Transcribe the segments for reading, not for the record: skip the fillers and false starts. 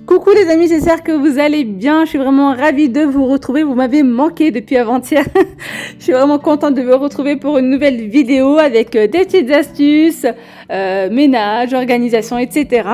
Coucou les amis, j'espère que vous allez bien. Je suis vraiment ravie de vous retrouver. Vous m'avez manqué depuis avant-hier. Je suis vraiment contente de vous retrouver pour une nouvelle vidéo avec des petites astuces, ménage, organisation, etc.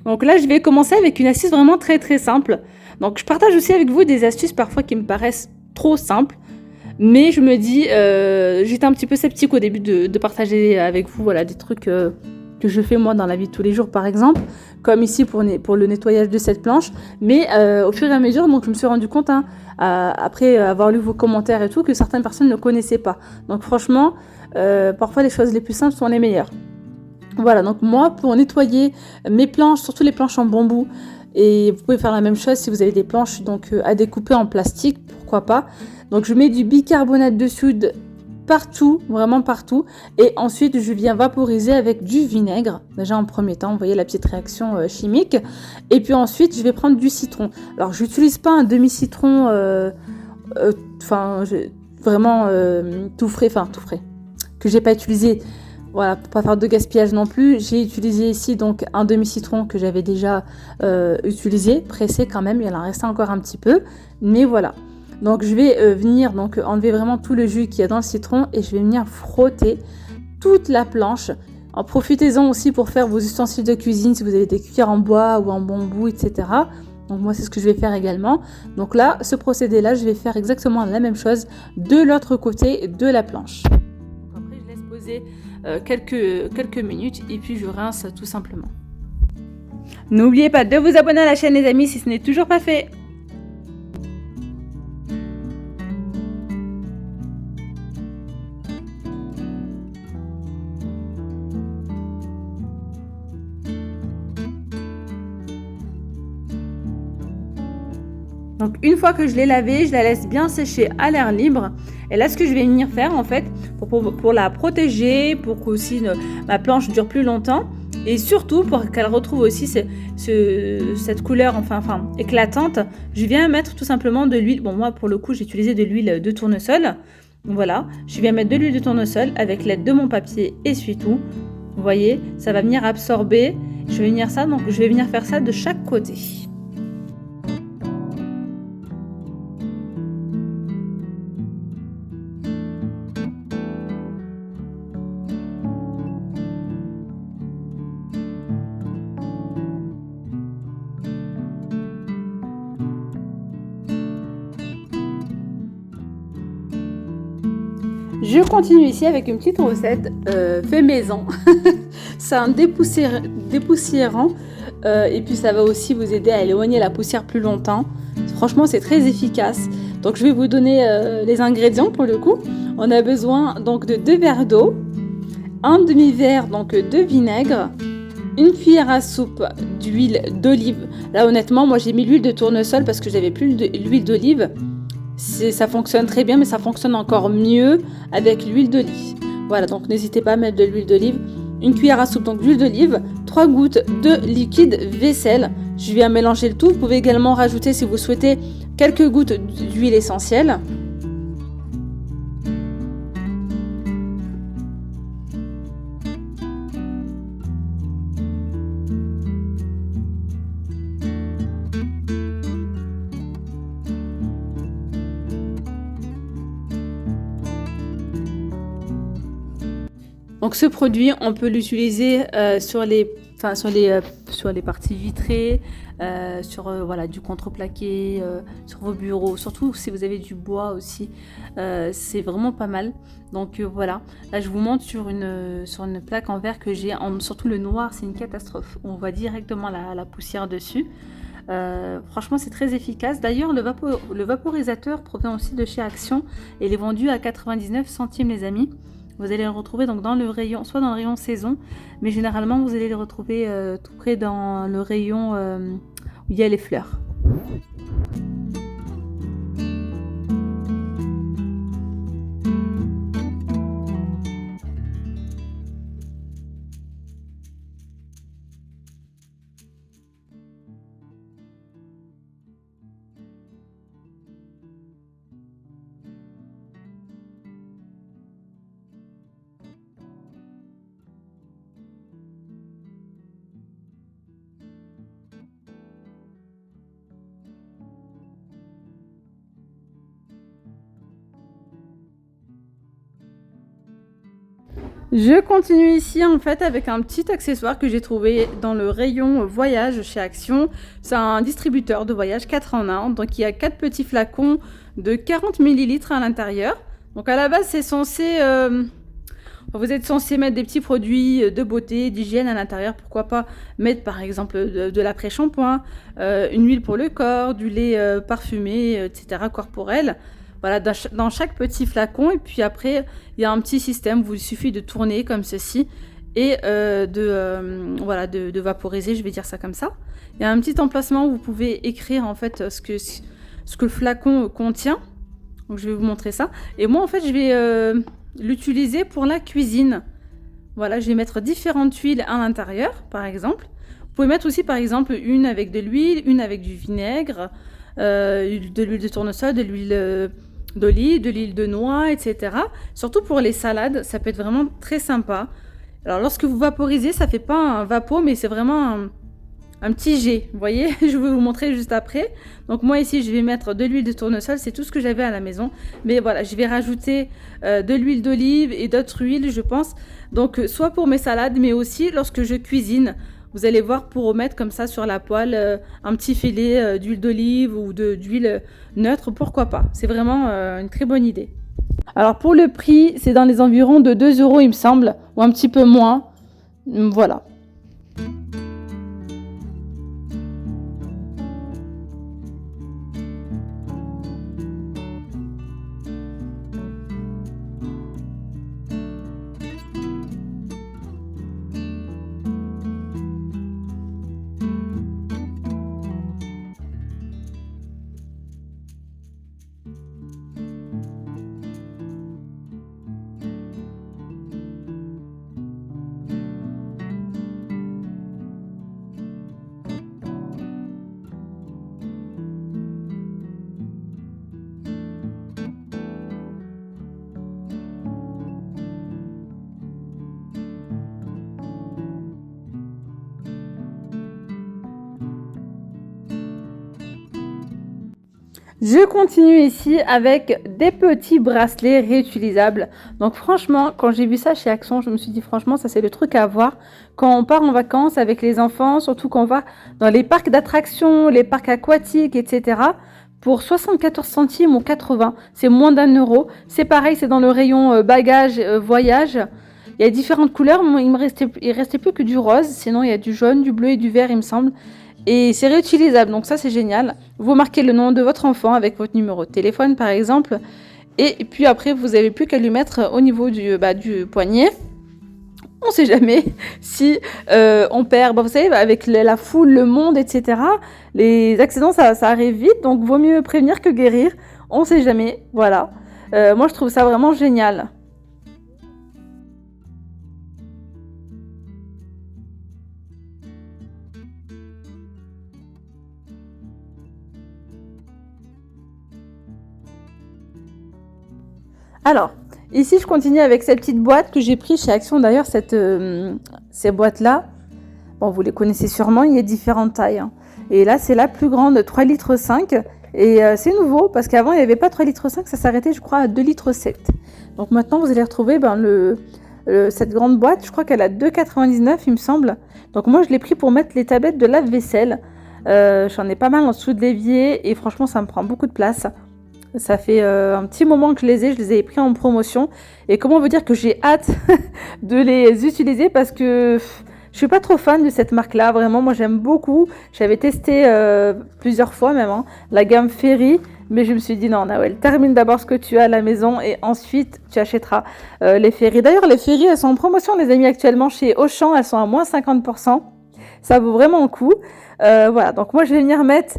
Donc là, je vais commencer avec une astuce vraiment très simple. Donc je partage aussi avec vous des astuces parfois qui me paraissent trop simples. Mais je me dis, j'étais un petit peu sceptique au début de partager avec vous voilà, des trucs que je fais moi dans la vie de tous les jours par exemple, comme ici pour le nettoyage de cette planche. Mais au fur et à mesure, donc, je me suis rendu compte, après avoir lu vos commentaires et tout, que certaines personnes ne connaissaient pas. Donc franchement, parfois les choses les plus simples sont les meilleures. Voilà, donc moi, pour nettoyer mes planches, surtout les planches en bambou, et vous pouvez faire la même chose si vous avez des planches donc, à découper en plastique, pourquoi pas. Donc je mets du bicarbonate de soude partout, vraiment partout, et ensuite je viens vaporiser avec du vinaigre, déjà en premier temps, vous voyez la petite réaction chimique, et puis ensuite je vais prendre du citron. Alors j'utilise pas un demi-citron, vraiment tout frais, que j'ai pas utilisé. Voilà, pour pas faire de gaspillage non plus, j'ai utilisé ici donc un demi-citron que j'avais déjà utilisé, pressé quand même, il en restait encore un petit peu, mais voilà. Donc je vais venir donc enlever vraiment tout le jus qu'il y a dans le citron et je vais venir frotter toute la planche. En profitez-en aussi pour faire vos ustensiles de cuisine si vous avez des cuillères en bois ou en bambou, etc. Donc moi c'est ce que je vais faire également. Donc là, ce procédé-là, je vais faire exactement la même chose de l'autre côté de la planche. Après je laisse poser quelques minutes et puis je rince tout simplement. N'oubliez pas de vous abonner à la chaîne les amis si ce n'est toujours pas fait. Donc une fois que je l'ai lavée, je la laisse bien sécher à l'air libre. Et là, ce que je vais venir faire en fait, pour la protéger, pour qu'aussi ma planche dure plus longtemps, et surtout pour qu'elle retrouve aussi cette couleur éclatante, je viens mettre tout simplement de l'huile. Bon, moi pour le coup, j'ai utilisé de l'huile de tournesol. Voilà, je viens mettre de l'huile de tournesol avec l'aide de mon papier essuie-tout. Vous voyez, ça va venir absorber. Je vais venir faire ça de chaque côté. Je continue ici avec une petite recette fait maison. C'est un dépoussiérant et puis ça va aussi vous aider à éloigner la poussière plus longtemps. Franchement, c'est très efficace. Donc je vais vous donner les ingrédients pour le coup. On a besoin donc de 2 verres d'eau, un demi-verre donc de vinaigre, une cuillère à soupe d'huile d'olive. Là honnêtement, moi j'ai mis l'huile de tournesol parce que j'avais plus l'huile d'olive. Ça fonctionne très bien, mais ça fonctionne encore mieux avec l'huile d'olive. Voilà, donc n'hésitez pas à mettre de l'huile d'olive. Une cuillère à soupe donc d'huile d'olive, 3 gouttes de liquide vaisselle. Je viens mélanger le tout. Vous pouvez également rajouter, si vous souhaitez, quelques gouttes d'huile essentielle. Donc ce produit, on peut l'utiliser sur les parties vitrées, voilà, du contreplaqué, sur vos bureaux, surtout si vous avez du bois aussi, c'est vraiment pas mal. Donc voilà, là je vous montre sur une plaque en verre que j'ai, surtout le noir, c'est une catastrophe. On voit directement la poussière dessus. Franchement c'est très efficace. D'ailleurs le vaporisateur provient aussi de chez Action et il est vendu à 99 centimes les amis. Vous allez le retrouver donc dans le rayon, soit dans le rayon saison, mais généralement vous allez le retrouver tout près dans le rayon où il y a les fleurs. Je continue ici en fait avec un petit accessoire que j'ai trouvé dans le rayon voyage chez Action. C'est un distributeur de voyage 4 en 1. Donc il y a 4 petits flacons de 40 millilitres à l'intérieur. Donc à la base c'est censé... vous êtes censé mettre des petits produits de beauté, d'hygiène à l'intérieur. Pourquoi pas mettre par exemple de l'après-shampoing, une huile pour le corps, du lait parfumé, etc. corporel. Voilà, dans chaque petit flacon. Et puis après, il y a un petit système. Il suffit de tourner comme ceci et de vaporiser, je vais dire ça comme ça. Il y a un petit emplacement où vous pouvez écrire en fait ce que le flacon contient. Donc je vais vous montrer ça. Et moi en fait, je vais l'utiliser pour la cuisine. Voilà, je vais mettre différentes huiles à l'intérieur, par exemple. Vous pouvez mettre aussi, par exemple, une avec de l'huile, une avec du vinaigre, de l'huile de tournesol, de l'huile d'olive, de l'huile de noix, etc. Surtout pour les salades, ça peut être vraiment très sympa. Alors, lorsque vous vaporisez, ça fait pas un vapo, mais c'est vraiment un petit jet. Vous voyez, je vais vous montrer juste après. Donc moi ici, je vais mettre de l'huile de tournesol, c'est tout ce que j'avais à la maison. Mais voilà, je vais rajouter de l'huile d'olive et d'autres huiles, je pense. Donc soit pour mes salades, mais aussi lorsque je cuisine. Vous allez voir, pour mettre comme ça sur la poêle un petit filet d'huile d'olive ou d'huile neutre, pourquoi pas. C'est vraiment une très bonne idée. Alors pour le prix, c'est dans les environs de 2 € il me semble, ou un petit peu moins. Voilà. Je continue ici avec des petits bracelets réutilisables. Donc franchement, quand j'ai vu ça chez Action, je me suis dit franchement, ça c'est le truc à avoir quand on part en vacances avec les enfants, surtout quand on va dans les parcs d'attractions, les parcs aquatiques, etc. Pour 74 centimes ou 80, c'est moins d'1 €. C'est pareil, c'est dans le rayon bagages, voyage. Il y a différentes couleurs, moi, il restait plus que du rose, sinon il y a du jaune, du bleu et du vert il me semble. Et c'est réutilisable, donc ça c'est génial. Vous marquez le nom de votre enfant avec votre numéro de téléphone par exemple. Et puis après, vous n'avez plus qu'à lui mettre au niveau du poignet. On ne sait jamais si on perd. Bon, vous savez, avec la foule, le monde, etc. Les accidents, ça arrive vite. Donc vaut mieux prévenir que guérir. On ne sait jamais. Voilà. Moi, je trouve ça vraiment génial. Alors, ici, je continue avec cette petite boîte que j'ai prise chez Action. D'ailleurs, ces boîtes-là, bon, vous les connaissez sûrement, il y a différentes tailles. Hein. Et là, c'est la plus grande, 3,5 litres. Et c'est nouveau, parce qu'avant, il n'y avait pas 3,5 litres, ça s'arrêtait, je crois, à 2,7 litres. Donc maintenant, vous allez retrouver cette grande boîte. Je crois qu'elle a 2,99 €, il me semble. Donc moi, je l'ai pris pour mettre les tablettes de lave-vaisselle. J'en ai pas mal en dessous de l'évier, et franchement, ça me prend beaucoup de place. Ça fait un petit moment que je les ai pris en promotion. Et comment vous dire que j'ai hâte de les utiliser parce que je suis pas trop fan de cette marque-là. Vraiment, moi j'aime beaucoup. J'avais testé plusieurs fois même la gamme Fairy. Mais je me suis dit non, Nawel, termine d'abord ce que tu as à la maison et ensuite tu achèteras les Fairy. D'ailleurs, les Fairy, elles sont en promotion, les amis, actuellement chez Auchan. Elles sont à moins 50%. Ça vaut vraiment le coup. Voilà, donc moi je vais venir mettre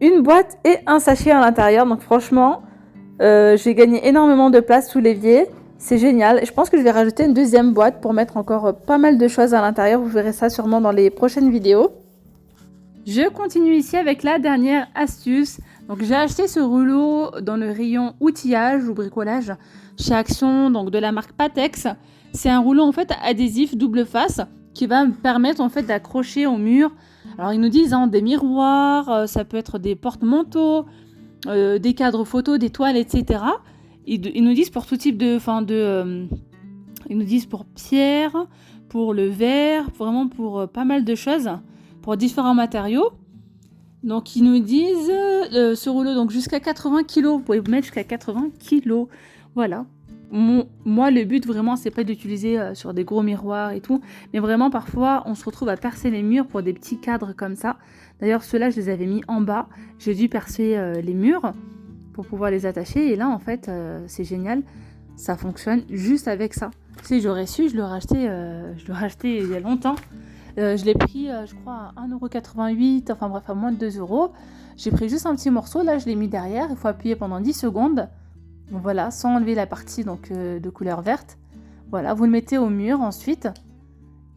une boîte et un sachet à l'intérieur. Donc franchement, j'ai gagné énormément de place sous l'évier. C'est génial. Je pense que je vais rajouter une deuxième boîte pour mettre encore pas mal de choses à l'intérieur. Vous verrez ça sûrement dans les prochaines vidéos. Je continue ici avec la dernière astuce. Donc j'ai acheté ce rouleau dans le rayon outillage ou bricolage chez Action, donc de la marque Patex. C'est un rouleau en fait adhésif double face qui va me permettre en fait d'accrocher au mur. Alors ils nous disent des miroirs, ça peut être des porte-manteaux, des cadres photos, des toiles, etc. Ils nous disent pour tout type Ils nous disent pour pierre, pour le verre, vraiment pour pas mal de choses, pour différents matériaux. Donc ils nous disent ce rouleau donc jusqu'à 80 kg, vous pouvez vous mettre jusqu'à 80 kg. Voilà. Moi le but vraiment c'est pas d'utiliser sur des gros miroirs et tout, mais vraiment parfois on se retrouve à percer les murs pour des petits cadres comme ça. D'ailleurs ceux-là je les avais mis en bas, j'ai dû percer les murs pour pouvoir les attacher et là en fait c'est génial, ça fonctionne juste avec ça. Si j'aurais su, je l'aurais acheté il y a longtemps. Je l'ai pris, je crois, à 1,88 €, enfin bref, à moins de 2 €. J'ai pris juste un petit morceau, là, je l'ai mis derrière. Il faut appuyer pendant 10 secondes. Donc, voilà, sans enlever la partie donc, de couleur verte. Voilà, vous le mettez au mur ensuite.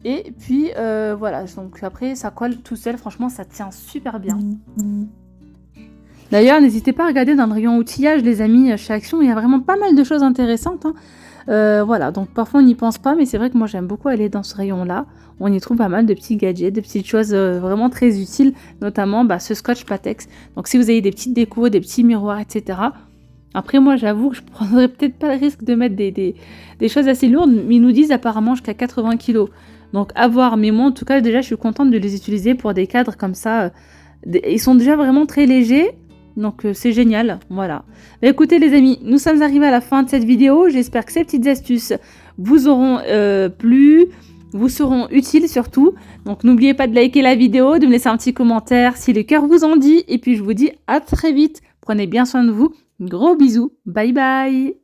Et puis, voilà, donc après, ça colle tout seul. Franchement, ça tient super bien. D'ailleurs, n'hésitez pas à regarder dans le rayon outillage, les amis, chez Action. Il y a vraiment pas mal de choses intéressantes, hein. Voilà, donc parfois on n'y pense pas, mais c'est vrai que moi j'aime beaucoup aller dans ce rayon-là. On y trouve pas mal de petits gadgets, de petites choses vraiment très utiles, notamment ce scotch Patex. Donc si vous avez des petites décos, des petits miroirs, etc. Après moi j'avoue que je prendrais peut-être pas le risque de mettre des choses assez lourdes, mais ils nous disent apparemment jusqu'à 80 kg. Donc à voir, mais moi en tout cas déjà je suis contente de les utiliser pour des cadres comme ça. Ils sont déjà vraiment très légers. Donc c'est génial, voilà. Écoutez les amis, nous sommes arrivés à la fin de cette vidéo. J'espère que ces petites astuces vous auront plu, vous seront utiles surtout. Donc n'oubliez pas de liker la vidéo, de me laisser un petit commentaire si le cœur vous en dit. Et puis je vous dis à très vite. Prenez bien soin de vous. Gros bisous. Bye bye.